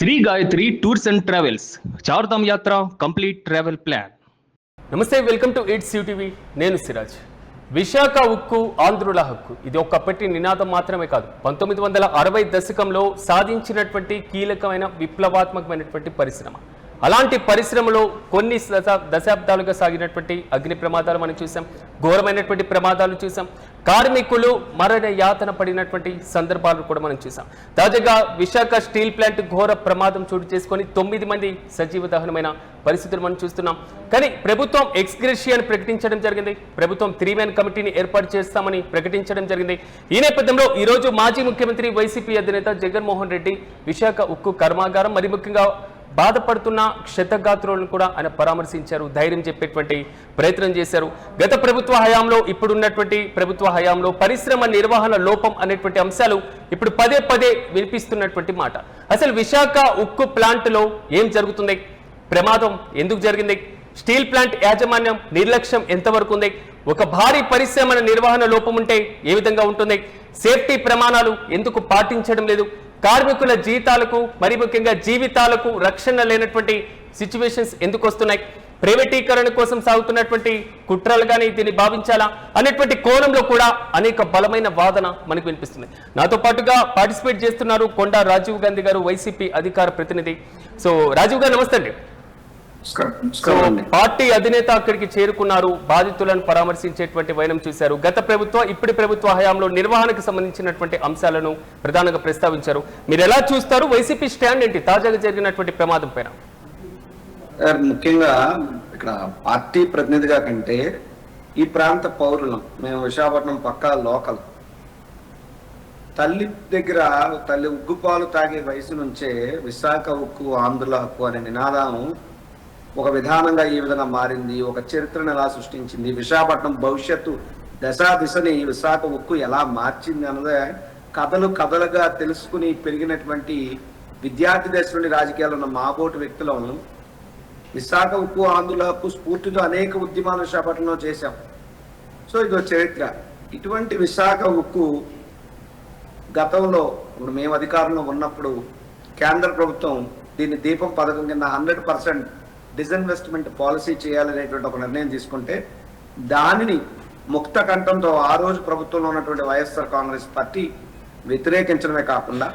Shri Gayatri tours and travels Chardham యాత్ర complete travel plan. నమస్తే, welcome to its UTV. నేను సిరాజ్. విశాఖ ఉక్కు ఆంధ్రుల హక్కు ఇది ఒక్కప్పటి నినాదం మాత్రమే కాదు, 1960 దశకంలో సాధించినటువంటి కీలకమైన విప్లవాత్మకమైనటువంటి పరిశ్రమ. అలాంటి పరిశ్రమలో కొన్ని దశాబ్దాలుగా సాగినటువంటి అగ్ని ప్రమాదాలు మనం చూసాం, ఘోరమైనటువంటి ప్రమాదాలు చూసాం, కార్మికులు మరణ యాతన పడినటువంటి సందర్భాలు కూడా మనం చూసాం. తాజాగా విశాఖ స్టీల్ ప్లాంట్ ఘోర ప్రమాదం చోటు చేసుకొని 9 మంది సజీవ దహనమైన పరిస్థితులు మనం చూస్తున్నాం. కానీ ప్రభుత్వం ఎక్స్గ్రేషియాను ప్రకటించడం జరిగింది. ప్రభుత్వం 3-man కమిటీని ఏర్పాటు చేస్తామని ప్రకటించడం జరిగింది. ఈ నేపథ్యంలో ఈరోజు మాజీ ముఖ్యమంత్రి వైసీపీ అధినేత జగన్మోహన్ రెడ్డి విశాఖ ఉక్కు కర్మాగారం, మరి ముఖ్యంగా బాధపడుతున్న క్షతగాత్రులను కూడా ఆయన పరామర్శించారు, ధైర్యం చెప్పేటువంటి ప్రయత్నం చేశారు. గత ప్రభుత్వ హయాంలో, ఇప్పుడున్నటువంటి ప్రభుత్వ హయాంలో పరిశ్రమ నిర్వహణ లోపం అనేటువంటి అంశాలు ఇప్పుడు పదే పదే వినిపిస్తున్నటువంటి మాట. అసలు విశాఖ ఉక్కు ప్లాంట్లో ఏం జరుగుతుంది, ప్రమాదం ఎందుకు జరిగింది, స్టీల్ ప్లాంట్ యాజమాన్యం నిర్లక్ష్యం ఎంతవరకు ఉంది, ఒక భారీ పరిశ్రమ నిర్వహణ లోపం ఉంటే ఏ విధంగా ఉంటుంది, సేఫ్టీ ప్రమాణాలు ఎందుకు పాటించడం లేదు, కార్మికుల జీతాలకు మరి ముఖ్యంగా జీవితాలకు రక్షణ లేనటువంటి సిచ్యువేషన్స్ ఎందుకు వస్తున్నాయి, ప్రైవేటీకరణ కోసం సాగుతున్నటువంటి కుట్రలుగానే దీన్ని భావించాలా అనేటువంటి కోణంలో కూడా అనేక బలమైన వాదన మనకు వినిపిస్తుంది. నాతో పాటుగా పార్టిసిపేట్ చేస్తున్నారు కొండా రాజీవ్ గాంధీ గారు, వైసీపీ అధికార ప్రతినిధి. సో రాజీవ్ గారు నమస్తే అండి. పార్టీ అధినేత అక్కడికి చేరుకున్నారు, బాధితులను పరామర్శించేటువంటి వైనం చూశారు. గత ప్రభుత్వ ఇప్పటి ప్రభుత్వ హయాంలో నిర్వహణకు సంబంధించినటువంటి అంశాలను ప్రధానంగా ప్రస్తావించారు. మీరు ఎలా చూస్తారు, వైసీపీ స్టాండ్ ఏంటి తాజాగా జరిగినటువంటి ప్రమాదం పైన? ముఖ్యంగా ఇక్కడ పార్టీ ప్రతినిధిగా కంటే ఈ ప్రాంత పౌరులం, మేము విశాఖపట్నం పక్కా లోకల్. తల్లి దగ్గర తల్లి ఉగ్గుపాలు తాగే వయసు నుంచే విశాఖ ఉక్కు ఆంధ్రుల హక్కు అనే నినాదం ఒక విధానంగా ఈ విధంగా మారింది, ఒక చరిత్రను ఎలా సృష్టించింది, విశాఖపట్నం భవిష్యత్తు దిశని విశాఖ ఉక్కు ఎలా మార్చింది అన్నదే కథలుగా తెలుసుకుని పెరిగినటువంటి విద్యార్థి దశ నుండి రాజకీయాలు ఉన్న మాబోటు వ్యక్తులను విశాఖ ఉక్కు ఆంధ్రుల హక్కు స్ఫూర్తితో అనేక ఉద్యమాలు విశాఖపట్నంలో చేశాం. సో ఇదో చరిత్ర. ఇటువంటి విశాఖ ఉక్కు గతంలో ఇప్పుడు మేము అధికారంలో ఉన్నప్పుడు కేంద్ర ప్రభుత్వం దీన్ని దీపం పథకం కింద 100% డిస్ఇన్వెస్ట్మెంట్ పాలసీ చేయాలనేటువంటి ఒక నిర్ణయం తీసుకుంటే దానిని ముక్త కంఠంతో ఆ రోజు ప్రభుత్వంలో ఉన్నటువంటి వైఎస్ఆర్ కాంగ్రెస్ పార్టీ వ్యతిరేకించడమే కాకుండా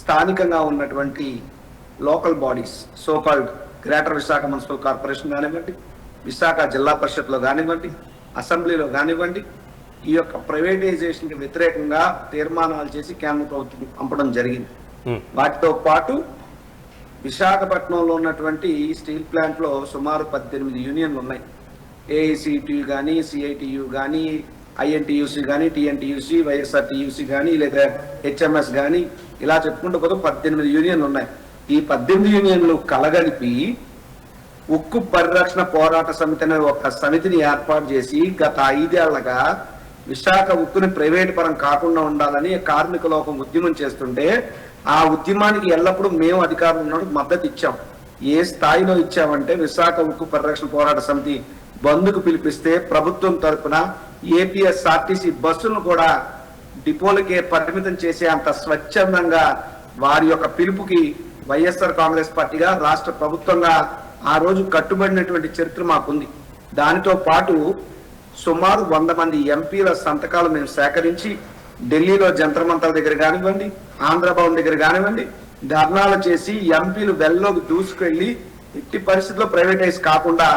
స్థానికంగా ఉన్నటువంటి local bodies, so called greater Visakha municipal corporation కానివ్వండి, విశాఖ జిల్లా పరిషత్లో కానివ్వండి, అసెంబ్లీలో కానివ్వండి, ఈ యొక్క ప్రైవేటైజేషన్కి వ్యతిరేకంగా తీర్మానాలు చేసి కేంద్ర ప్రభుత్వం పంపడం జరిగింది. వాటితో పాటు విశాఖపట్నంలో ఉన్నటువంటి స్టీల్ ప్లాంట్లో సుమారు 18 యూనియన్లు ఉన్నాయి. ఏఐసిటియు కానీ, సిఐటియు కానీ, ఐఎన్టీయూసీ కానీ, టీఎన్టీయూసీ, వైఎస్ఆర్టీయూసీ కానీ, లేదా హెచ్ఎంఎస్ కానీ, ఇలా చెప్పుకుంటూ పోతే 18 యూనియన్లు ఉన్నాయి. ఈ 18 యూనియన్లు కలగలిపి ఉక్కు పరిరక్షణ పోరాట సమితి అనే ఒక సమితిని ఏర్పాటు చేసి గత 5 ఏళ్లగా విశాఖ ఉక్కుని ప్రైవేట్ పరం కాకుండా ఉండాలని కార్మిక లోకం ఉద్యమం చేస్తుంటే ఆ ఉద్యమానికి ఎల్లప్పుడూ మేము అధికారంలో ఉన్నప్పుడు మద్దతు ఇచ్చాం. ఏ స్థాయిలో ఇచ్చామంటే విశాఖ ఉక్కు పరిరక్షణ పోరాట సమితి బంద్కు పిలిపిస్తే ప్రభుత్వం తరఫున ఏపీఎస్ఆర్టీసీ బస్సులను కూడా డిపోలకే పరిమితం చేసే అంత స్వచ్ఛందంగా వారి యొక్క పిలుపుకి వైఎస్ఆర్ కాంగ్రెస్ పార్టీగా రాష్ట్ర ప్రభుత్వంగా ఆ రోజు కట్టుబడినటువంటి చరిత్ర మాకుంది. దానితో పాటు సుమారు 100 మంది ఎంపీల సంతకాలు మేము సేకరించి ఢిల్లీలో జంతర్ మంతర్ దగ్గర కానివ్వండి, ఆంధ్రభవన్ దగ్గర కానివ్వండి ధర్నాలు చేసి ఎంపీలు వెల్లోకి దూసుకెళ్లి ఎట్టి పరిస్థితుల్లో ప్రైవేటైజ్ కాకుండా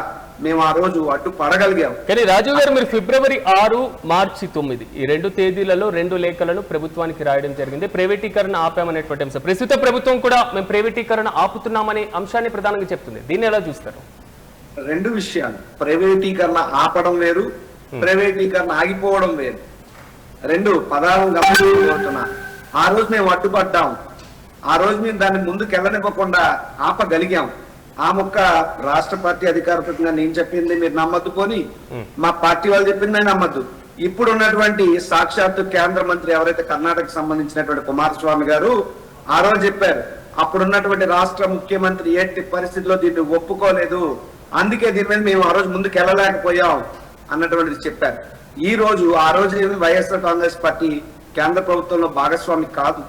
మేము ఆ రోజు అడ్డు పడగలిగాం. కానీ రాజీవ్ గారు, మీరు ఫిబ్రవరి 6, మార్చి 9 ఈ 2 తేదీలలో 2 లేఖలను ప్రభుత్వానికి రాయడం జరిగింది. ప్రైవేటీకరణ ఆపామనేటువంటి అంశం. ప్రస్తుత ప్రభుత్వం కూడా మేము ప్రైవేటీకరణ ఆపుతున్నామనే అంశాన్ని ప్రధానంగా చెప్తుంది. దీన్ని ఎలా చూస్తారు? 2 విషయాలు, ప్రైవేటీకరణ ఆపడం వేరు, ప్రైవేటీకరణ ఆగిపోవడం వేరు. 2 పదాలను గమనిస్తున్నా. ఆ రోజు మేము అడ్డుపడ్డాం, ఆ రోజు మేము దాన్ని ముందుకు వెళ్ళనివ్వకుండా ఆపగలిగాం. ఆ మొక్క రాష్ట్ర పార్టీ అధికారికంగా నేను చెప్పింది మీరు నమ్మద్దు, పోని మా పార్టీ వాళ్ళు చెప్పింది నమ్మద్దు. ఇప్పుడు ఉన్నటువంటి సాక్షాత్తు కేంద్ర మంత్రి ఎవరైతే కర్ణాటక సంబంధించినటువంటి కుమారస్వామి గారు ఆ రోజు చెప్పారు, అప్పుడున్నటువంటి రాష్ట్ర ముఖ్యమంత్రి ఎట్టి పరిస్థితిలో దీన్ని ఒప్పుకోలేదు, అందుకే దీని మీద మేము ఆ రోజు ముందుకు వెళ్ళలేకపోయాం అన్నటువంటిది చెప్పారు. ఆ రోజు వైఎస్ఆర్ కాంగ్రెస్ పార్టీ కేంద్ర ప్రభుత్వంలో భాగస్వామి కాదు,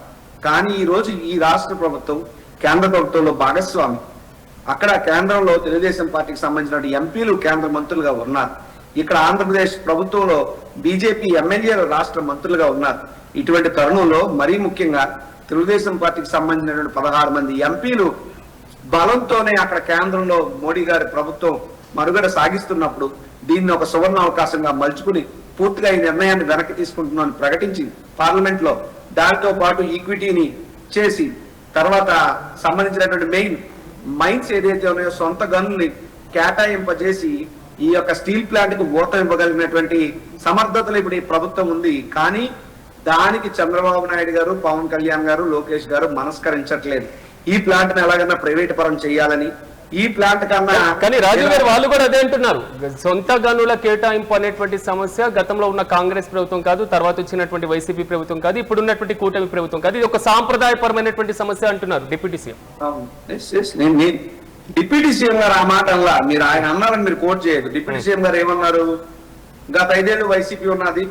కానీ ఈ రోజు ఈ రాష్ట్ర ప్రభుత్వం కేంద్ర ప్రభుత్వంలో భాగస్వామి. అక్కడ కేంద్రంలో తెలుగుదేశం పార్టీకి సంబంధించిన ఎంపీలు కేంద్ర మంత్రులుగా ఉన్నారు. ఇక్కడ ఆంధ్రప్రదేశ్ ప్రభుత్వంలో బీజేపీ ఎమ్మెల్యేలు రాష్ట్ర మంత్రులుగా ఉన్నారు. ఇటువంటి తరుణంలో మరీ ముఖ్యంగా తెలుగుదేశం పార్టీకి సంబంధించినటువంటి 16 మంది ఎంపీలు బలంతోనే అక్కడ కేంద్రంలో మోడీ గారి ప్రభుత్వం మనుగడ సాగిస్తున్నప్పుడు దీన్ని ఒక సువర్ణ అవకాశంగా మలుచుకుని పూర్తిగా ఈ నిర్ణయాన్ని వెనక్కి తీసుకుంటున్నామని ప్రకటించి పార్లమెంట్ లో దానితో పాటు ఈక్విటీని చేసి తర్వాత సంబంధించినటువంటి మైన్స్ ఏదైతే ఉన్నాయో సొంత గనుల్ని కేటాయింపజేసి ఈ యొక్క స్టీల్ ప్లాంట్ కు ఊత ఇవ్వగలిగినటువంటి సమర్థతలు ఇప్పుడు ఈ ప్రభుత్వం ఉంది. కానీ దానికి చంద్రబాబు నాయుడు గారు, పవన్ కళ్యాణ్ గారు, లోకేష్ గారు మనస్కరించట్లేదు. ఈ ప్లాంట్ ని ఎలాగైనా ప్రైవేట్ పరం చేయాలని, ఈ ప్లాంట్ కన్నా. కానీ రాజు గారు వాళ్ళు కూడా అదే అంటున్నారు, సొంత గనుల కేటాయింపు అనేటువంటి సమస్య గతంలో ఉన్న కాంగ్రెస్ ప్రభుత్వం కాదు, తర్వాత వచ్చినటువంటి వైసీపీ ప్రభుత్వం కాదు, ఇప్పుడు ఉన్నటువంటి కూటమి ప్రభుత్వం కాదు, ఇది ఒక సాంప్రదాయపరమైనటువంటి సమస్య అంటున్నారు డిప్యూటీ సీఎం. డిప్యూటీ సీఎం గారు ఆ మాట అలా మీరు ఆయన అన్నారని మీరు కోట్ చేయదు. డిప్యూటీ సీఎం గారు ఏమన్నారు, గత 5 ఏళ్ళు వైసీపీ ఉన్నది,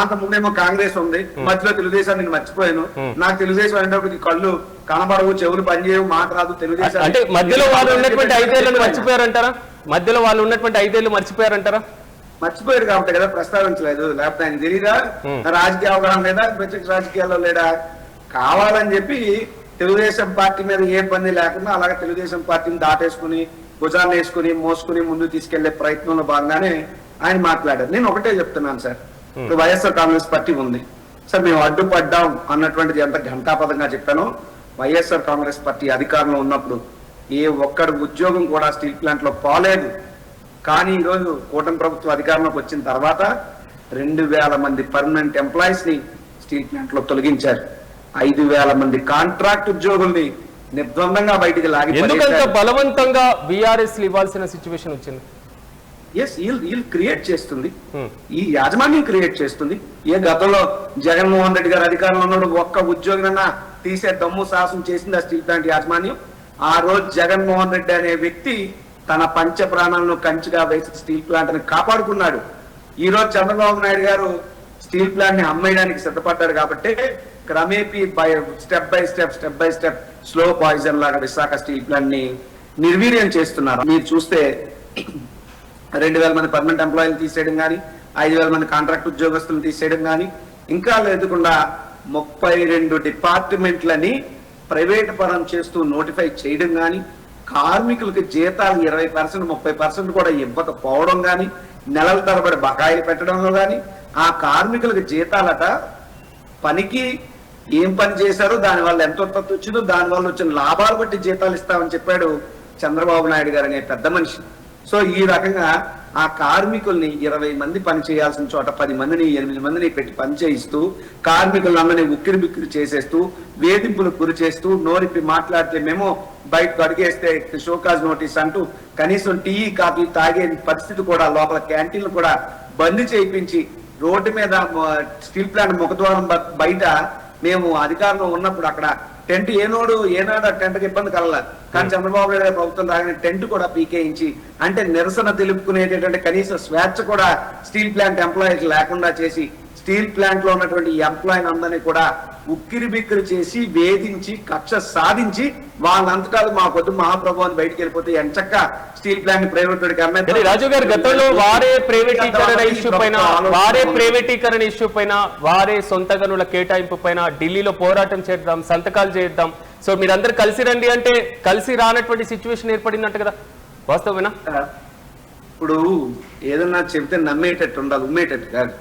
అంత ముందేమో కాంగ్రెస్ ఉంది, మధ్యలో తెలుగుదేశాన్ని నేను మర్చిపోయాను, నాకు తెలుగుదేశం అనేటప్పటికి కళ్ళు కనబడవు, చెవులు పనిచేయవు, మాట రాదు తెలుగుదేశం. అంటే మధ్యలో వాళ్ళు ఉన్నటువంటి 5 ఏళ్ళను మర్చిపోయారంటారా? మధ్యలో వాళ్ళు ఉన్నటువంటి 5 ఏళ్ళు మర్చిపోయారంటారా? మర్చిపోయారు కాబట్టి కదా ప్రస్తావించలేదు. లేకపోతే ఆయన తెలియదా, రాజకీయ అవగాహన లేదా, ప్రత్యక్ష రాజకీయాల్లో లేడా? కావాలని చెప్పి తెలుగుదేశం పార్టీ మీద ఏ ఇబ్బంది లేకుండా అలాగే తెలుగుదేశం పార్టీని దాటేసుకుని భుజాన్ని వేసుకుని మోసుకుని ముందు తీసుకెళ్లే ప్రయత్నంలో భాగంగానే ఆయన మాట్లాడారు. నేను ఒకటే చెప్తున్నాను సార్, ఇప్పుడు వైఎస్ఆర్ కాంగ్రెస్ పార్టీ ఉంది సార్, మేము అడ్డుపడ్డాం అన్నటువంటిది ఎంత ఘంటాపదంగా చెప్పానో, వైఎస్ఆర్ కాంగ్రెస్ పార్టీ అధికారంలో ఉన్నప్పుడు ఏ ఒక్కడి ఉద్యోగం కూడా స్టీల్ ప్లాంట్ లో పోలేదు. కానీ ఈరోజు కూటమి ప్రభుత్వం అధికారంలోకి వచ్చిన తర్వాత 2000 మంది పర్మనెంట్ ఎంప్లాయీస్ ని స్టీల్ ప్లాంట్ లో తొలగించారు. 5000 మంది కాంట్రాక్ట్ ఉద్యోగుల్ని నిర్ద్వందంగా బయటికి లాగి ఎందుకంత బలవంతంగా బీఆర్ఎస్ ఇవ్వాల్సిన సిచ్యువేషన్ వచ్చింది. వీళ్ళు క్రియేట్ చేస్తుంది, ఈ యాజమాన్యం క్రియేట్ చేస్తుంది. ఏ గతంలో జగన్మోహన్ రెడ్డి గారు అధికారంలో ఉన్నప్పుడు ఒక్క ఉద్యోగినన్నా తీసే దమ్ము సాహసం చేసింది ఆ స్టీల్ ప్లాంట్ యాజమాన్యం. ఆ రోజు జగన్మోహన్ రెడ్డి అనే వ్యక్తి తన పంచ ప్రాణాలను కంచిగా వేసి స్టీల్ ప్లాంట్ ని కాపాడుకున్నాడు. ఈ రోజు చంద్రబాబు నాయుడు గారు స్టీల్ ప్లాంట్ ని అమ్మేయడానికి సిద్ధపడ్డారు కాబట్టి క్రమేపీ step by step slow poison లాగా విశాఖ స్టీల్ ప్లాంట్ ని నిర్వీర్యం చేస్తున్నారు. మీరు చూస్తే 2000 మంది పర్మనెంట్ ఎంప్లాయీలు తీసేయడం కానీ, 5000 మంది కాంట్రాక్ట్ ఉద్యోగస్తులను తీసేయడం కానీ, ఇంకా లేకుండా 32 డిపార్ట్మెంట్లని ప్రైవేట్ పరం చేస్తూ నోటిఫై చేయడం కానీ, కార్మికులకు జీతాలు 20% 30% కూడా ఇవ్వకపోవడం కానీ, నెలల తరబడి బకాయిలు పెట్టడంలో కానీ, ఆ కార్మికులకు జీతాలట పనికి ఏం పని చేశారో దానివల్ల ఎంత ఉత్పత్తి వచ్చిందో దానివల్ల వచ్చిన లాభాలు బట్టి జీతాలు ఇస్తామని చెప్పాడు చంద్రబాబు నాయుడు గారు అనే పెద్ద మనిషి. సో ఈ రకంగా ఆ కార్మికుల్ని 20 మంది పని చేయాల్సిన చోట 10 మందిని 8 మందిని పెట్టి పని చేయిస్తూ కార్మికులందరినీ ఉక్కిరి బిక్కిరి చేసేస్తూ వేధింపులకు గురి చేస్తూ నోరిప్పి మాట్లాడితే మేము బయటకు అడిగేస్తే షోకాజ్ నోటీస్ అంటూ కనీసం టీ కాఫీ తాగే పరిస్థితి కూడా లోపల క్యాంటీన్లు కూడా బంద్ చేయించి రోడ్డు మీద స్టీల్ ప్లాంట్ ముఖద్వారం బయట మేము అధికారంలో ఉన్నప్పుడు అక్కడ టెంట్ ఏనాడు టెంట్కి ఇబ్బంది కలగలేదు. కానీ చంద్రబాబు నాయుడు గారి ప్రభుత్వం రాగానే టెంట్ కూడా పీకేయించి అంటే నిరసన తెలుపుకునేటటువంటి కనీస స్వేచ్ఛ కూడా స్టీల్ ప్లాంట్ ఎంప్లాయీస్ లేకుండా చేసి స్టీల్ ప్లాంట్ లో ఉన్నటువంటి ఎంప్లాయీని అందరినీ కూడా ఉక్కిరి బిక్కిరి చేసి వేధించి కక్ష సాధించి వాళ్ళంతటా మాకొద్దు మహాప్రభు అని బయటికి వెళ్ళిపోతే ఎంచక్క స్టీల్ ప్లాంట్ ప్రైవేట్ రాజు గారు గతంలో వారే ప్రైవేటీకరణ ఇష్యూ పైన వారే సొంత గనుల కేటాయింపు పైన ఢిల్లీలో పోరాటం చేద్దాం, సంతకాలు చేద్దాం, సో మీరందరూ కలిసి రండి అంటే కలిసి రానటువంటి సిచ్యువేషన్ ఏర్పడిందంట కదా, వాస్తవమేనా? ఇప్పుడు ఏదన్నా చెబితే నమ్మేటట్టు ఉండాలి, ఉమ్మేటట్టు కాదు.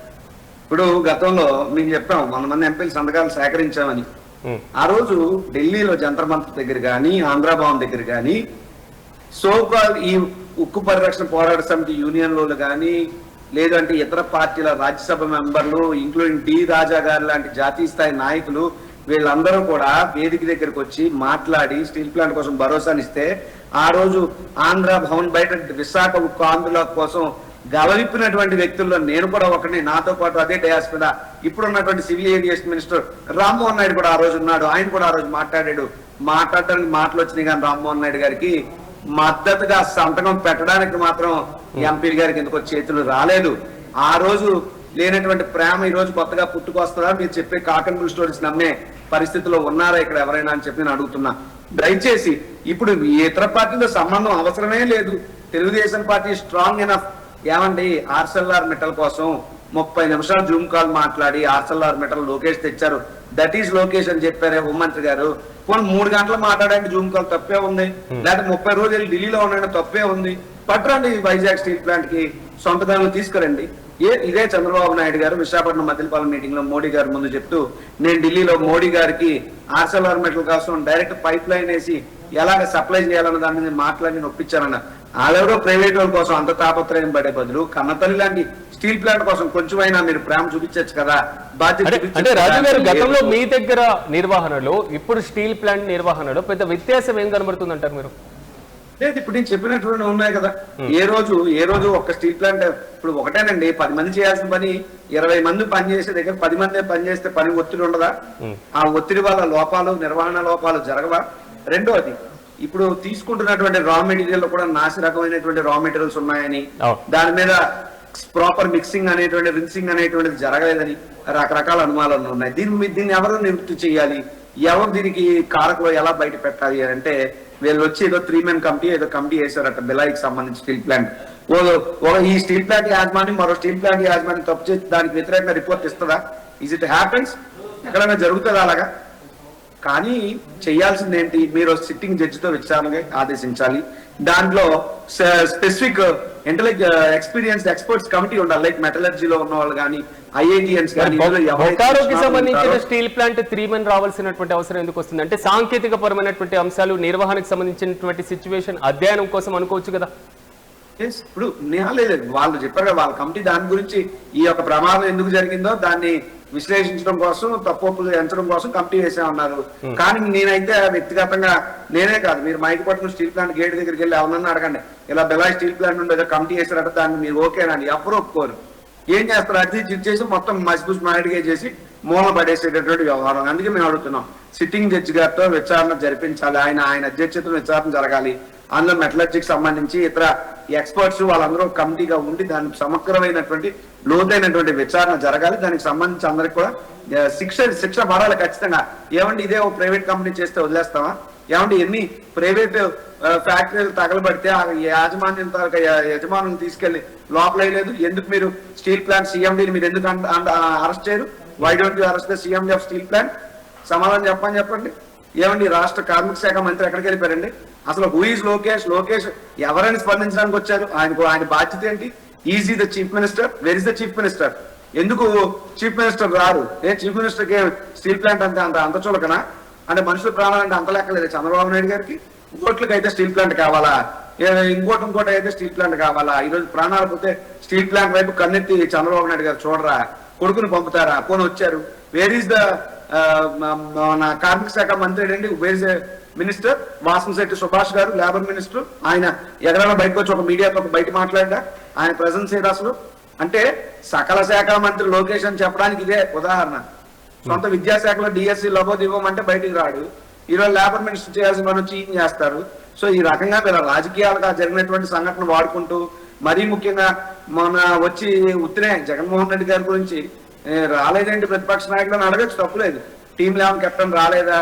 ఇప్పుడు గతంలో మేము చెప్పాం 100 మంది ఎంపీలు సంతకాలు సేకరించామని. ఆ రోజు ఢిల్లీలో జంతర్ మంతర్ దగ్గర కానీ ఆంధ్ర భవన్ దగ్గర కానీ సోకాల్ ఈ ఉక్కు పరిరక్షణ పోరాట సమితి యూనియన్లు కానీ లేదంటే ఇతర పార్టీల రాజ్యసభ మెంబర్లు ఇంక్లూడింగ్ డి రాజా గారు లాంటి జాతీయ స్థాయి నాయకులు వీళ్ళందరూ కూడా వేదిక దగ్గరకు వచ్చి మాట్లాడి స్టీల్ ప్లాంట్ కోసం భరోసానిస్తే ఆ రోజు ఆంధ్ర భవన్ బయట విశాఖ ఉక్కు ఆంధ్రుల కోసం గలవిప్పినటువంటి వ్యక్తుల్లో నేను కూడా ఒకటి. నాతో పాటు అదే డయాస్ మీద ఇప్పుడున్నటువంటి civil aviation minister Rammohan Naidu కూడా ఆ రోజు ఉన్నాడు. ఆయన కూడా ఆ రోజు మాట్లాడడానికి మాటలు వచ్చినాయి. కానీ రామ్మోహన్ నాయుడు గారికి మద్దతుగా సంతకం పెట్టడానికి మాత్రం ఎంపీ గారికి ఎందుకో చేతులు రాలేదు. ఆ రోజు లేనటువంటి ప్రేమ ఈ రోజు కొత్తగా పుట్టుకొస్తుందా? మీరు చెప్పే కాకన్బుల్ స్టోరీస్ నమ్మే పరిస్థితిలో ఉన్నారా ఇక్కడ ఎవరైనా అని చెప్పి నేను అడుగుతున్నా. దయచేసి ఇప్పుడు ఇతర పార్టీతో సంబంధం అవసరమే లేదు. Telugu Desam party strong enough. ఏమండి, ఆర్సెల్ఆర్ మెటల్ కోసం 30 నిమిషాలు జూమ్ కాల్ మాట్లాడి ఆర్సెల్ఆర్ మెటల్ లోకేష్ తెచ్చారు. దట్ ఈస్ లోకేష్ అని చెప్పారే హోంమంత్రి గారు. పోనీ 3 గంటలు మాట్లాడండి జూమ్ కాల్, తప్పే ఉంది. లేకపోతే 30 రోజులు ఢిల్లీలో ఉండండి, తప్పే ఉంది. పట్టరండి వైజాగ్ స్టీల్ ప్లాంట్ కి సొంత దానిలో తీసుకురండి. ఇదే చంద్రబాబు నాయుడు గారు విశాఖపట్నం మద్దిలపాలెం మీటింగ్ లో మోడీ గారు ముందు చెప్తూ, నేను ఢిల్లీలో మోడీ గారికి ఆర్సెల్ఆర్ మెటల్ కోసం డైరెక్ట్ పైప్ లైన్ వేసి ఎలాగ సప్లై చేయాలన్న దాని మీద మాట్లాడి నొప్పించారన్న. వాళ్ళెవరో ప్రైవేట్ వాళ్ళ కోసం అంత తాపత్రయం పడే బదులు కన్నతల్లి లాంటి స్టీల్ ప్లాంట్ కోసం కొంచెమైనా మీరు ప్రేమ చూపించచ్చు కదా, బాధ్యత. అంటే రాజు గారు, గతంలో మీ దగ్గర నిర్వహణలో ఇప్పుడు స్టీల్ ప్లాంట్ నిర్వహణలో పెద్ద వ్యత్యాసం ఏం కనబడుతుంది అంటారు మీరు? లేదు, ఇప్పుడు నేను చెప్పినటువంటి ఉన్నాయి కదా. ఏ రోజు ఒక స్టీల్ ప్లాంట్ ఇప్పుడు ఒకటేనండి, 10 మంది చేయాల్సిన పని 20 మంది పని చేసే దగ్గర 10 మంది పని చేస్తే పని ఒత్తిడి ఉండదా? ఆ ఒత్తిడి వల్ల లోపాలు, నిర్వహణ లోపాలు జరగవా? రెండోది, ఇప్పుడు తీసుకుంటున్నటువంటి రా మెటీరియల్ లో కూడా నాసి రకమైనటువంటి రా మెటీరియల్స్ ఉన్నాయని, దాని మీద ప్రాపర్ మిక్సింగ్ అనేటువంటి రిన్సింగ్ అనేటువంటిది జరగలేదని రకరకాల అనుమానాలు ఉన్నాయి. దీన్ని ఎవరు నివృత్తి చేయాలి, ఎవరు దీనికి కారకులు ఎలా బయట పెట్టాలి అని అంటే, వీళ్ళు వచ్చి ఏదో 3 మెన్ కమిటీ ఏదో కమిటీ వేశారట బిలాయికి సంబంధించి స్టీల్ ప్లాంట్. ఈ స్టీల్ ప్లాంట్ యాజమాన్యం మరో స్టీల్ ప్లాంట్ యాజమాన్యం తప్పు చేసి దానికి వ్యతిరేకంగా రిపోర్ట్ ఇస్తుందా? Is it happens? ఎక్కడైనా జరుగుతుందా అలాగా? కానీ చేయాల్సింది ఏంటి, మీరు సిట్టింగ్ జడ్జితో విచారణ ఆదేశించాలి. దాంట్లో స్పెసిఫిక్ ఎక్స్పీరియన్స్ ఎక్స్పర్ట్స్ కమిటీ ఉండాలి. లైక్ మెటలర్జీలో ఉన్న వాళ్ళు కానీ, ఐఐటిఎన్స్ కానీ. సంబంధించిన స్టీల్ ప్లాంట్ 3 మెన్ రావాల్సినటువంటి అవసరం ఎందుకు వస్తుంది? అంటే సాంకేతిక పరమైనటువంటి అంశాలు, నిర్వహణకు సంబంధించినటువంటి సిచ్యువేషన్ అధ్యయనం కోసం అనుకోవచ్చు కదా. ఇప్పుడు లేదు, వాళ్ళు చెప్పారు కదా, వాళ్ళ కమిటీ దాని గురించి ఈ యొక్క ప్రమాదం ఎందుకు జరిగిందో దాన్ని విశ్లేషించడం కోసం, తప్పులు ఎంచడం కోసం కమిటీ వేసామన్నారు. కానీ నేనైతే వ్యక్తిగతంగా, నేనే కాదు, మీరు మైకపట్నం స్టీల్ ప్లాంట్ గేట్ దగ్గరికి వెళ్ళి ఎవరన్నా అడగండి, ఇలా బెలాయ్ స్టీల్ ప్లాంట్ నుండి ఏదో కమిటీ వేసారట, దాన్ని మీరు ఓకేనండి, ఎవరు ఒప్పుకోరు. ఏం చేస్తారు, అది చేసి మొత్తం మసిపూసి మాడిగా చేసి మూల పడేసేటటువంటి వ్యవహారం. అందుకే మేము అడుగుతున్నాం, సిట్టింగ్ జడ్జి గారితో విచారణ జరిపించాలి. ఆయన అధ్యక్షతను విచారణ జరగాలి. అందులో మెటలర్జీకి సంబంధించి ఇతర ఎక్స్పర్ట్స్ వాళ్ళందరూ కమిటీగా ఉండి దానికి సమగ్రమైనటువంటి లోతైనటువంటి విచారణ జరగాలి. దానికి సంబంధించి అందరికి కూడా శిక్ష పడాలి ఖచ్చితంగా. ఏమంటే ఇదే ఓ ప్రైవేట్ కంపెనీ చేస్తే వదిలేస్తామా? ఏమంటే ఎన్ని ప్రైవేట్ ఫ్యాక్టరీలు తగలబడితే ఆ యాజమాన్యం యజమానులను తీసుకెళ్లి లోపలేదు? ఎందుకు మీరు స్టీల్ ప్లాంట్ సిఎండీని మీరు ఎందుకు అరెస్ట్ చేయరు? Why don't you arrest the CMD of steel plant? సమాధానం చెప్పండి. ఏమండి, రాష్ట్ర కార్మిక శాఖ మంత్రి ఎక్కడికి వెళ్ళిపోయారండి? అసలు హూ ఈజ్ లోకేష్? లోకేష్ ఎవరైనా స్పందించడానికి వచ్చారు? ఆయన బాధ్యత ఏంటి? Is the chief minister? Where is the chief minister? ఎందుకు చీఫ్ మినిస్టర్ రారు? చీఫ్ మినిస్టర్ కి స్టీల్ ప్లాంట్ అంత చులకనా? అంటే మనుషుల ప్రాణాలంటే అంత లెక్కలేదు చంద్రబాబు నాయుడు గారికి. ఓట్లకి అయితే స్టీల్ ప్లాంట్ కావాలా, ఇంకోటి అయితే స్టీల్ ప్లాంట్ కావాలా? ఈ రోజు ప్రాణాలు పోతే స్టీల్ ప్లాంట్ వైపు కన్నెత్తి చంద్రబాబు నాయుడు గారు చూడరా? కొడుకుని పంపుతారా? పోనీ వచ్చారు. వేర్ ఈస్ ద నా కార్మిక శాఖ మంత్రి అండి, where is minister Vasamsetti Subhash గారు, లేబర్ మినిస్టర్. ఆయన ఎక్కడైనా బయటకు వచ్చి ఒక మీడియాతో బయట మాట్లాడా? ఆయన ప్రెజెన్స్ ఏది అసలు? అంటే సకల శాఖ మంత్రి లోకేష్ అని చెప్పడానికి ఇదే ఉదాహరణ. సొంత విద్యాశాఖలో డిఎస్సి లబోదివ్వం అంటే బయటికి రాడు. ఈరోజు లేబర్ మినిస్టర్ చేయాల్సిన పని వచ్చి ఏం చేస్తారు? సో ఈ రకంగా వీళ్ళ రాజకీయాలుగా జరిగినటువంటి సంఘటన వాడుకుంటూ, మరీ ముఖ్యంగా మొన్న వచ్చి ఉత్తరే జగన్మోహన్ రెడ్డి గారి గురించి రాలేదండి ప్రతిపక్ష నాయకులను అడగచ్చు, తప్పులేదు. టీమ్ 11 కెప్టెన్ రాలేదా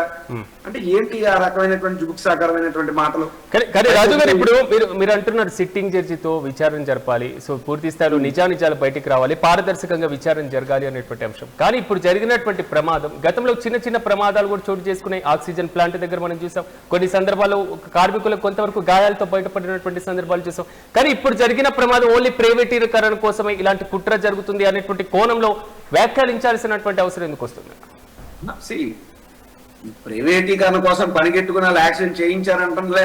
అంటే ఏంటి ఆ రకమైనటువంటి జుగుప్సాకరమైనటువంటి మాటలు? కానీ రాజు గారు, ఇప్పుడు మీరు అంటున్నారు సిట్టింగ్ జడ్జితో విచారణ జరపాలి, సో పూర్తి స్థాయిలో నిజానిజాలు బయటికి రావాలి, పారదర్శకంగా విచారణ జరగాలి అనేటువంటి అంశం. కానీ ఇప్పుడు జరిగినటువంటి ప్రమాదం, గతంలో చిన్న ప్రమాదాలు కూడా చోటు చేసుకునే ఆక్సిజన్ ప్లాంట్ దగ్గర మనం చూసాం. కొన్ని సందర్భాల్లో కార్మికులకు కొంతవరకు గాయాలతో బయటపడినటువంటి సందర్భాలు చూసాం. కానీ ఇప్పుడు జరిగిన ప్రమాదం ఓన్లీ ప్రైవేటీకరణ కోసమే ఇలాంటి కుట్ర జరుగుతుంది అనేటువంటి కోణంలో వ్యాఖ్యానించాల్సినటువంటి అవసరం ఎందుకు వస్తుంది? ప్రైవేటీకరణ కోసం పనిగెట్టుకున్న యాక్షన్ చేయించారంటే,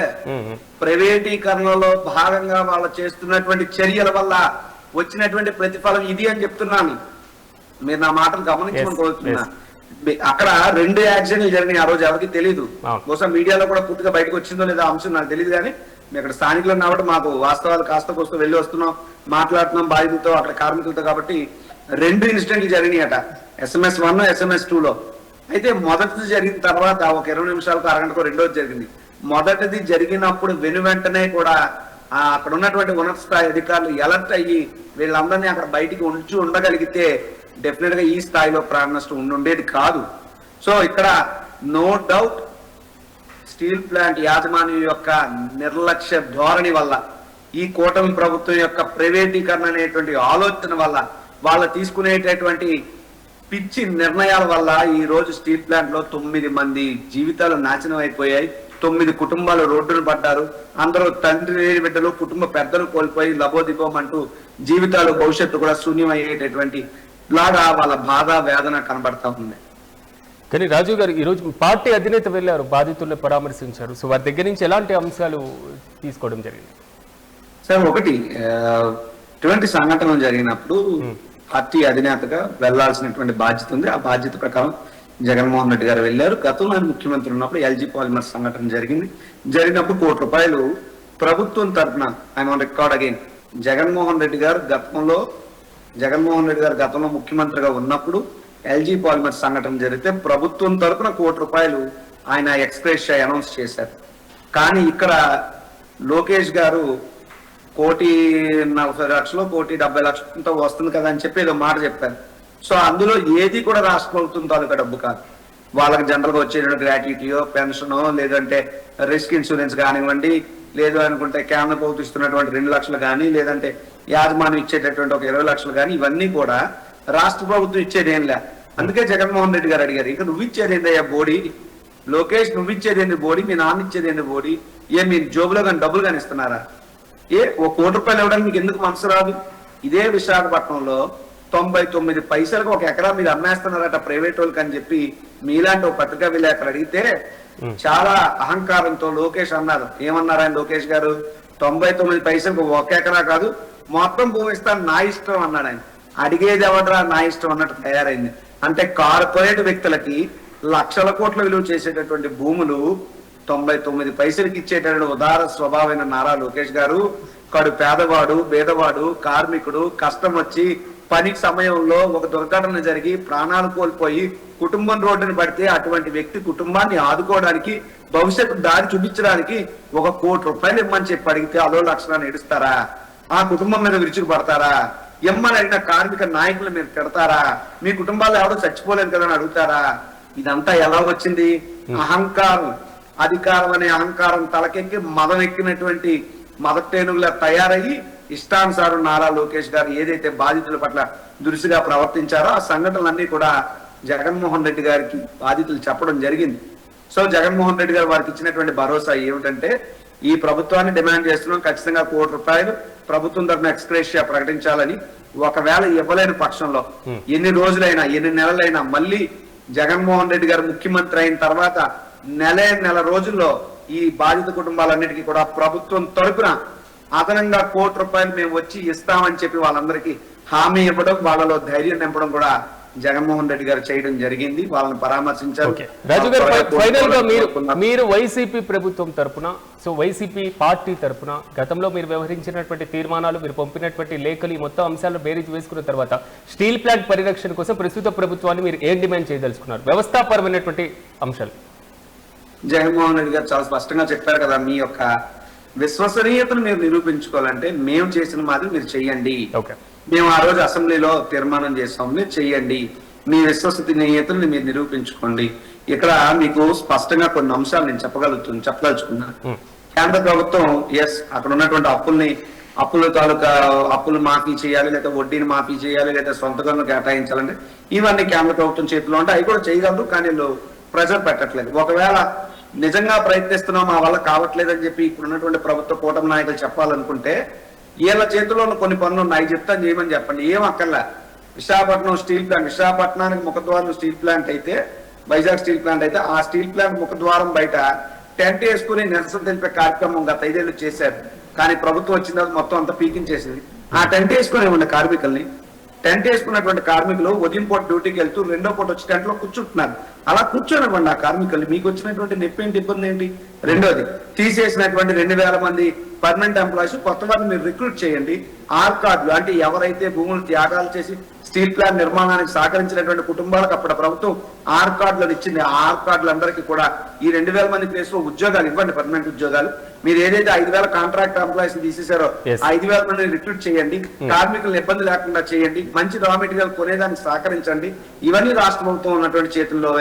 ప్రైవేటీకరణలో భాగంగా వాళ్ళు చేస్తున్నటువంటి చర్యల వల్ల వచ్చినటువంటి ప్రతిఫలం ఇది అని చెప్తున్నాను. మీరు నా మాటలు గమనించమని కోరుతున్నా. అక్కడ 2 యాక్సిడెంట్లు జరిగినాయి. ఆ రోజు ఎవరికి తెలియదు. బహుశా మీడియాలో కూడా పూర్తిగా బయటకు వచ్చిందో లేదో అంశం నాకు తెలియదు. కానీ మేము అక్కడ స్థానికులు కాబట్టి మాకు వాస్తవాలు కాస్త కోస్త వెళ్ళి వస్తున్నాం, మాట్లాడుతున్నాం బాధితులతో, అక్కడ కార్మికులతో. కాబట్టి 2 ఇన్సిడెంట్లు జరిగినాయట, SMS 1, SMS 2లో. అయితే మొదటిది జరిగిన తర్వాత ఒక 20 నిమిషాలకు అరగంటకు రెండోది జరిగింది. మొదటిది జరిగినప్పుడు వెంటనే కూడా అక్కడ ఉన్నటువంటి ఉన్నత స్థాయి అధికారులు అలర్ట్ అయ్యి వీళ్ళందరినీ అక్కడ బయటికి ఉండగలిగితే డెఫినెట్ గా ఈ స్థాయిలో ప్రాణ నష్టం ఉండేది కాదు. సో ఇక్కడ నో డౌట్ స్టీల్ ప్లాంట్ యాజమాన్యం యొక్క నిర్లక్ష్య ధోరణి వల్ల, ఈ కూటమి ప్రభుత్వం యొక్క ప్రైవేటీకరణ అనేటువంటి ఆలోచన వల్ల, వాళ్ళ తీసుకునేటటువంటి పిచ్చి నిర్ణయాల వల్ల ఈ రోజు స్టీల్ ప్లాంట్ లో 9 మంది జీవితాలు నాశనం అయిపోయాయి. 9 కుటుంబాలు రోడ్డును పడ్డారు. అందరూ తండ్రి బిడ్డలు, కుటుంబ పెద్దలు కోల్పోయి లబోదిబోం అంటూ జీవితాలు, భవిష్యత్తు కూడా శూన్యం అయ్యేటటువంటి లాగా వాళ్ళ బాధ వేదన కనబడతా ఉంది. కానీ రాజు గారు, ఈరోజు పార్టీ అధినేత వెళ్ళారు, బాధితులను పరామర్శించారు. సో వారి దగ్గర నుంచి ఎలాంటి అంశాలు తీసుకోవడం జరిగింది? సార్, ఒకటి ఇటువంటి సంఘటనలు జరిగినప్పుడు పార్టీ అధినేతగా వెళ్లాల్సినటువంటి బాధ్యత ఉంది. ఆ బాధ్యత ప్రకారం జగన్మోహన్ రెడ్డి గారు వెళ్ళారు. గతంలో ఆయన ముఖ్యమంత్రి ఉన్నప్పుడు LG పాలిమర్స్ సంఘటన జరిగినప్పుడు ₹1 ప్రభుత్వం తరఫున, I'm record again, Jaganmohan Reddy గారు గతంలో ముఖ్యమంత్రిగా ఉన్నప్పుడు LG పాలిమర్స్ సంఘటన జరిగితే ప్రభుత్వం తరఫున ₹1 ఆయన ఎక్స్‌గ్రేషియా అనౌన్స్ చేశారు. కానీ ఇక్కడ లోకేష్ గారు 1,40,00,000 1,70,00,000 వస్తుంది కదా అని చెప్పి ఏదో మాట చెప్పారు. సో అందులో ఏది కూడా రాష్ట్ర ప్రభుత్వం తాలూకా డబ్బు కాదు. వాళ్ళకి జనరల్ గా వచ్చే గ్రాట్యుటీయో, పెన్షనో, లేదంటే రిస్క్ ఇన్సూరెన్స్ కానివ్వండి, లేదు అనుకుంటే కేంద్ర ప్రభుత్వం ఇస్తున్నటువంటి 2 లక్షలు కానీ, లేదంటే యాజమాన్యం ఇచ్చేటటువంటి ఒక 20 లక్షలు కానీ, ఇవన్నీ కూడా రాష్ట్ర ప్రభుత్వం ఇచ్చేదేం లే. అందుకే జగన్మోహన్ రెడ్డి గారు అడిగారు, ఇక నువ్వు ఇచ్చేది ఏందయ్యా బోడీ, లోకేష్ నువ్వు ఇచ్చేది ఏంది బోడీ, మీ నాన్న ఇచ్చేది ఏంది బోడీ, మీ జోబులో కానీ డబ్బులు కానీ ఇస్తున్నారా? ₹1 ఇవ్వడానికి మీకు ఎందుకు మనసు రాదు? ఇదే విశాఖపట్నంలో 99 పైసలకు ఒక ఎకరా మీరు అమ్మేస్తున్నారట ప్రైవేట్ వాళ్ళకి అని చెప్పి మీలాంటి ఒక పత్రికా విలేకరు అడిగితే చాలా అహంకారంతో లోకేష్ అన్నారు. ఏమన్నారు ఆయన లోకేష్ గారు? 99 పైసలకు 1 ఎకరా కాదు, మొత్తం భూమి ఇస్తాను, నా ఇష్టం అన్నాడు ఆయన. అడిగేది ఎవడరా నా ఇష్టం అన్నట్టు తయారైంది. అంటే కార్పొరేట్ వ్యక్తులకి లక్షల కోట్ల విలువ చేసేటటువంటి భూములు 99 పైసలకి ఇచ్చేటటువంటి ఉదార స్వభావమైన నారా లోకేష్ గారు కడు పేదవాడు, బేదవాడు, కార్మికుడు కష్టం వచ్చి పని సమయంలో ఒక దుర్ఘటన జరిగి ప్రాణాలు కోల్పోయి కుటుంబం రోడ్డును పడితే అటువంటి వ్యక్తి కుటుంబాన్ని ఆదుకోవడానికి, భవిష్యత్తు దారి చూపించడానికి ₹1 ఇమ్మని చెప్పి అడిగితే అదో లక్షణాన్ని ఏడుస్తారా? ఆ కుటుంబం మీద విరుచుకు పడతారా? ఎమ్మని అడిగిన కార్మిక నాయకులు మీరు పెడతారా? మీ కుటుంబాల్లో ఎవడో చచ్చిపోలేదు కదా అని అడుగుతారా? ఇదంతా ఎలా వచ్చింది? అహంకారం, అధికారం అనే అహంకారం తలకెక్కి మదం ఎక్కినటువంటి మదటేనుగులా తయారయ్యి ఇష్టానుసారం నారా లోకేష్ గారు ఏదైతే బాధితుల పట్ల దురుసుగా ప్రవర్తించారో ఆ సంఘటనలన్నీ కూడా జగన్మోహన్ రెడ్డి గారికి బాధితులు చెప్పడం జరిగింది. సో జగన్మోహన్ రెడ్డి గారు వారికి ఇచ్చినటువంటి భరోసా ఏమిటంటే, ఈ ప్రభుత్వాన్ని డిమాండ్ చేస్తున్నాం, ఖచ్చితంగా ₹1 ప్రభుత్వం తరఫున ఎక్స్‌గ్రేషియా ప్రకటించాలని. ఒకవేళ ఇవ్వలేని పక్షంలో ఎన్ని రోజులైనా, ఎన్ని నెలలైనా, మళ్ళీ జగన్మోహన్ రెడ్డి గారు ముఖ్యమంత్రి అయిన తర్వాత నెల రోజుల్లో ఈ బాధిత కుటుంబాలన్నిటికీ కూడా ప్రభుత్వం తరపున అదనంగా ₹1 మేము వచ్చి ఇస్తామని చెప్పి వాళ్ళందరికీ హామీ ఇవ్వడం, వాళ్ళలో ధైర్యం నింపడం కూడా జగన్మోహన్ రెడ్డి గారు చేయడం జరిగింది. వాళ్ళని పరామర్శించారు. రాజు గారు, ఫైనల్ గా మీరు వైసీపీ ప్రభుత్వం తరపున, సో వైసీపీ పార్టీ తరపున గతంలో మీరు వ్యవహరించినటువంటి తీర్మానాలు, మీరు పంపినటువంటి లేఖలు, ఈ మొత్తం అంశాలను బేరీజ్ వేసుకున్న తర్వాత స్టీల్ ప్లాంట్ పరిరక్షణ కోసం ప్రస్తుత ప్రభుత్వాన్ని మీరు ఏం డిమాండ్ చేయదలుచుకున్నారు? వ్యవస్థాపరమైనటువంటి అంశాలు. జగన్మోహన్ రెడ్డి గారు చాలా స్పష్టంగా చెప్పారు కదా, మీ యొక్క విశ్వసనీయతను మీరు నిరూపించుకోవాలంటే మేము చేసిన మాదిరి మీరు చెయ్యండి. మేము ఆ రోజు అసెంబ్లీలో తీర్మానం చేస్తాం, మీరు చెయ్యండి, మీ విశ్వసనీయతను మీరు నిరూపించుకోండి. ఇక్కడ మీకు స్పష్టంగా కొన్ని అంశాలు నేను చెప్పదలుచుకున్నాను. కేంద్ర ప్రభుత్వం అక్కడ ఉన్నటువంటి అప్పులు మాఫీ చేయాలి, లేదా వడ్డీని మాఫీ చేయాలి, లేదా సొంత గనులు కేటాయించాలంటే ఇవన్నీ కేంద్ర ప్రభుత్వం చేతిలో ఉంటే అవి కూడా చేయగలరు. కానీ ప్రెజర్ పెట్టట్లేదు. ఒకవేళ నిజంగా ప్రయత్నిస్తున్నాం, మా వల్ల కావట్లేదని చెప్పి ఇప్పుడు ఉన్నటువంటి ప్రభుత్వ కూటమి నాయకులు చెప్పాలనుకుంటే వీళ్ళ చేతిలో ఉన్న కొన్ని పనులు ఉన్నాయి, చెప్తాను చేయమని చెప్పండి. ఏం అక్కర్లా. విశాఖపట్నం స్టీల్ ప్లాంట్, విశాఖపట్నానికి ముఖద్వారం స్టీల్ ప్లాంట్ అయితే, వైజాగ్ స్టీల్ ప్లాంట్ అయితే, ఆ స్టీల్ ప్లాంట్ ముఖద్వారం బయట టెంట్ వేసుకుని నిరసన తెలిపే కార్యక్రమం గత 5 ఏళ్ళు చేశారు. కానీ ప్రభుత్వం వచ్చిన తర్వాత మొత్తం అంతా పీకించేసింది. ఆ టెంట్ వేసుకుని ఉండే కార్మికుల్ని, టెంట్ వేసుకున్నటువంటి కార్మికులు ఉదయం పూట డ్యూటీకి వెళ్తూ రెండో పూట వచ్చి టెంట్ లో కూర్చుంటున్నారు. అలా కూర్చోనివ్వండి ఆ కార్మికులు. మీకు వచ్చినటువంటి నొప్పి ఏంటి, ఇబ్బంది ఏంటి? రెండోది, తీసేసినటువంటి 2,000 మంది పర్మనెంట్ ఎంప్లాయీస్ కొత్త వారిని మీరు రిక్రూట్ చేయండి. ఆర్ కార్డులు అంటే ఎవరైతే భూములు త్యాగాలు చేసి స్టీల్ ప్లాంట్ నిర్మాణానికి సహకరించినటువంటి కుటుంబాలకు అప్పుడు ప్రభుత్వం ఆర్ కార్డులను ఇచ్చింది. ఆ ఆర్ కార్డులందరికీ కూడా ఈ 2,000 మంది ప్లేస్ లో ఉద్యోగాలు ఇవ్వండి, పర్మనెంట్ ఉద్యోగాలు. మీరు ఏదైతే 5,000 కాంట్రాక్ట్ ఎంప్లాయీస్ తీసేశారో 5,000 మందిని రిక్రూట్ చేయండి, కార్మికులను ఇబ్బంది లేకుండా చేయండి, మంచి రా మెటీరియల్ కొనేదానికి సహకరించండి. ఇవన్నీ రాష్ట్ర ప్రభుత్వం ఉన్నటువంటి చేతుల్లో.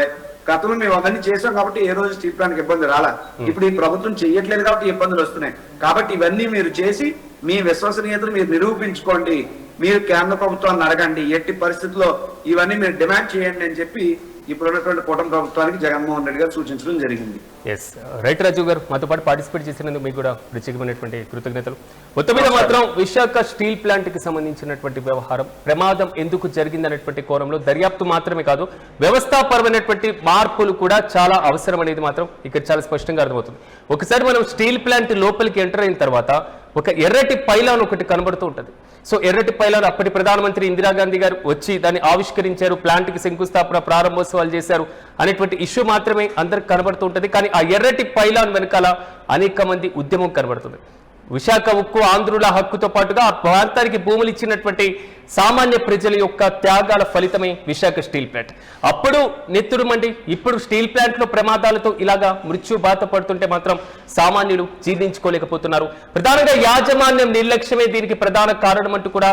గతంలో మేము అవన్నీ చేసాం కాబట్టి ఏ రోజు స్టీల్ ప్లాంట్ ఇబ్బంది రాలా. ఇప్పుడు ఈ ప్రభుత్వం చెయ్యట్లేదు కాబట్టి ఇబ్బందులు వస్తున్నాయి. కాబట్టి ఇవన్నీ మీరు చేసి మీ విశ్వసనీయతను మీరు నిరూపించుకోండి, మీరు కేంద్ర ప్రభుత్వాన్ని అడగండి, ఎట్టి పరిస్థితుల్లో ఇవన్నీ మీరు డిమాండ్ చేయండి అని చెప్పి ఇప్పుడు ఉన్నటువంటి కూటమి ప్రభుత్వానికి జగన్మోహన్ రెడ్డి గారు సూచించడం జరిగింది. ఎస్ రైట్ రాజు గారు, మాతో పాటు పార్టిసిపేట్ చేసినందుకు మీకు కూడా ప్రత్యేకమైనటువంటి కృతజ్ఞతలు. మొత్తం మీద మాత్రం విశాఖ స్టీల్ ప్లాంట్ కి సంబంధించినటువంటి వ్యవహారం ప్రమాదం ఎందుకు జరిగిందనేటువంటి కోణంలో దర్యాప్తు మాత్రమే కాదు, వ్యవస్థాపరమైనటువంటి మార్పులు కూడా చాలా అవసరం అనేది మాత్రం ఇక్కడ చాలా స్పష్టంగా అర్థమవుతుంది. ఒకసారి మనం స్టీల్ ప్లాంట్ లోపలికి ఎంటర్ అయిన తర్వాత ఒక ఎర్రటి పైలాన్ ఒకటి కనబడుతూ ఉంటుంది. సో ఎర్రటి పైలాన్ అప్పటి ప్రధానమంత్రి ఇందిరాగాంధీ గారు వచ్చి దాన్ని ఆవిష్కరించారు, ప్లాంట్ కి శంకుస్థాపన ప్రారంభోత్సవాలు చేశారు అనేటువంటి ఇష్యూ మాత్రమే అందరికి కనబడుతూ ఉంటుంది. కానీ ఆ ఎర్రటి పైలాన్ వెనకాల అనేక మంది ఉద్యమం కనబడుతుంది. విశాఖ ఉక్కు ఆంధ్రుల హక్కుతో పాటుగా ఆ ప్రాంతానికి భూములు ఇచ్చినటువంటి సామాన్య ప్రజల యొక్క త్యాగాల ఫలితమే విశాఖ స్టీల్ ప్లాంట్. అప్పుడు నెత్తురు మండి ఇప్పుడు స్టీల్ ప్లాంట్ లో ప్రమాదాలతో ఇలాగా మృత్యు బాధ పడుతుంటే మాత్రం సామాన్యులు జీర్ణించుకోలేకపోతున్నారు. ప్రధానంగా యాజమాన్యం నిర్లక్ష్యమే దీనికి ప్రధాన కారణం అంటూ కూడా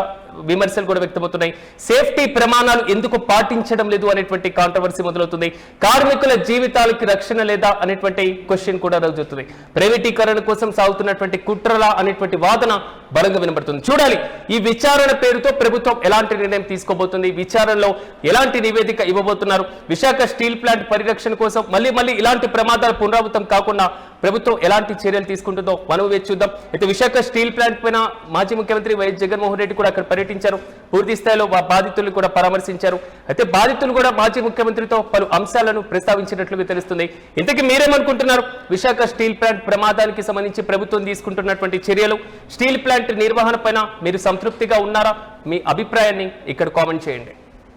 విమర్శలు కూడా వ్యక్తమవుతున్నాయి. సేఫ్టీ ప్రమాణాలు ఎందుకు పాటించడం లేదు అనేటువంటి కాంట్రవర్సీ మొదలవుతుంది. కార్మికుల జీవితాలకి రక్షణ లేదా అనేటువంటి క్వశ్చన్ కూడా రోజుతుంది. ప్రైవేటీకరణ కోసం సాగుతున్నటువంటి కుట్రలా అనేటువంటి వాదన బలంగా వినబడుతుంది. చూడాలి ఈ విచారణ పేరుతో ప్రభుత్వం ఎలాంటి నిర్ణయం తీసుకోబోతుంది, విచారణలో ఎలాంటి నివేదిక ఇవ్వబోతున్నారు, విశాఖ స్టీల్ ప్లాంట్ పరిరక్షణ కోసం మళ్ళీ ఇలాంటి ప్రమాదాలు పునరావృతం కాకుండా ప్రభుత్వం ఎలాంటి చర్యలు తీసుకుంటుందో మనం వేచి చూద్దాం. అయితే విశాఖ స్టీల్ ప్లాంట్ పైన మాజీ ముఖ్యమంత్రి వైఎస్ జగన్మోహన్ రెడ్డి కూడా అక్కడ పర్యటించారు, పూర్తి స్థాయిలో బాధితులను కూడా పరామర్శించారు. అయితే బాధితులు కూడా మాజీ ముఖ్యమంత్రితో పలు అంశాలను ప్రస్తావించినట్లుగా తెలుస్తుంది. ఇంతకీ మీరేమనుకుంటున్నారు? విశాఖ స్టీల్ ప్లాంట్ ప్రమాదానికి సంబంధించి ప్రభుత్వం తీసుకుంటున్నటువంటి చర్యలు, స్టీల్ ప్లాంట్ నిర్వహణ పైన మీరు సంతృప్తిగా ఉన్నారా? మీ అభిప్రాయాన్ని ఇక్కడ కామెంట్ చేయండి.